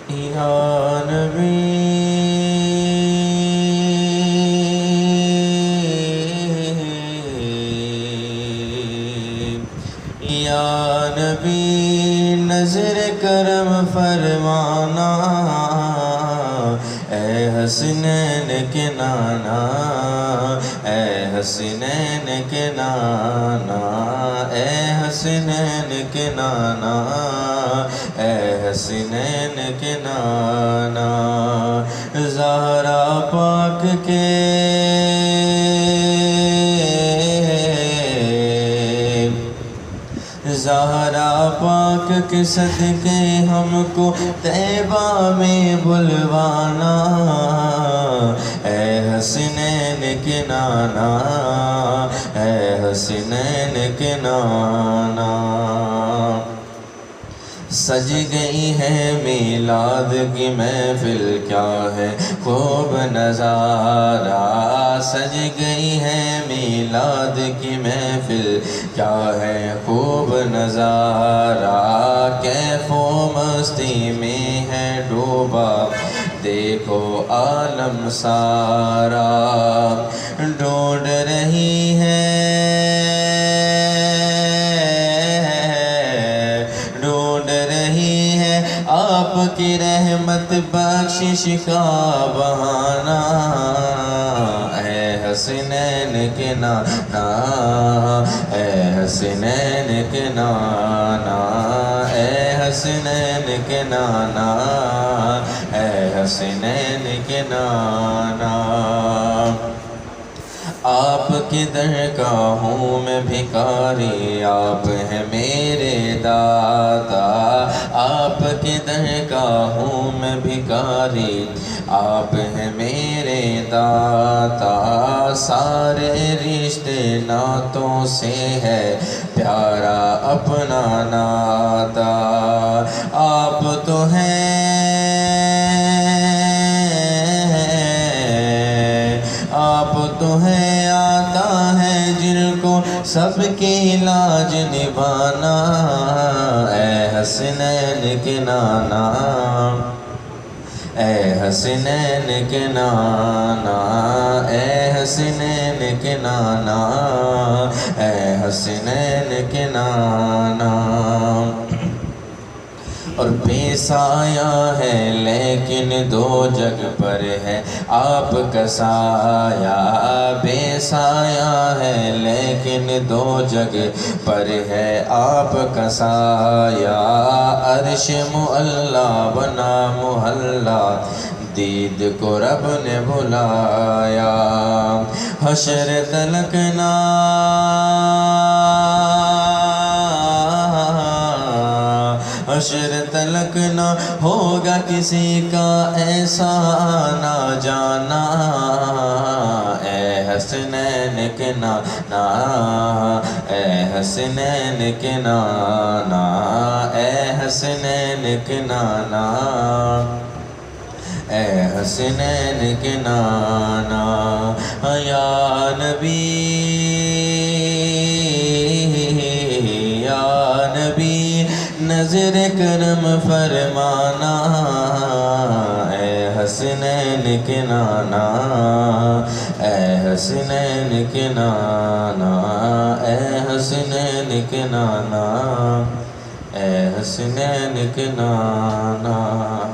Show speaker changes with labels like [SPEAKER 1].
[SPEAKER 1] یا نبی یا نبی نظر کرم فرمانا، اے حسنین کے نانا، اے حسنین کے نانا، اے حسنین کے نانا، اے حسنین کے نانا، زہرا پاک کے زہرا پاک کے صدقے ہم کو طیبہ میں بلوانا، اے حسنین کے نانا، اے حسنین کے نانا۔ سج گئی ہے میلاد کی محفل، کیا ہے خوب نظارہ، سج گئی ہے میلاد کی محفل، کیا ہے خوب نظارہ، کیف و مستی میں ہے ڈوبا دیکھو عالم سارا، ڈھونڈ رہی ہے آپ کی رحمت بخشش کا بہانہ، اے حسنین کے نانا، اے حسنین کے نانا، اے حسنین کے نانا، اے حسنین کے نانا۔ آپ کی درگاہوں میں بھکاری، آپ ہیں میرے دادا، آپ کی درگاہوں میں بھکاری، آپ ہیں میرے دادا، سارے رشتے ناتوں سے ہے پیارا اپنا ناتا، آپ تو ہیں آتا ہے جن کو سب کی لاج نبھانا، اے حسنین کے نانا، اے حسنین کے نانا، اے حسنین کے نانا، اے حسنین کے نانا۔ اور بے سایہ ہے لیکن دو جگ پر ہے آپ کا سایہ، بے سایہ ہے لیکن دو جگ پر ہے آپ کا سایہ، عرش معلا بنا محلہ دید کو رب نے بلایا، حشر تلک حشر تلک نہ ہوگا کسی کا ایسا نہ جانا، اے حسنین کے نانا، اے حسنین کے نانا، اے حسنین کے نانا، اے حسنین کے نانا۔ یا نبی یا نبی نظر کرم فرمانا، اے حسنین کے نانا، اے حسنین کے نانا، اے حسنین کے نانا، اے حسنین کے نانا۔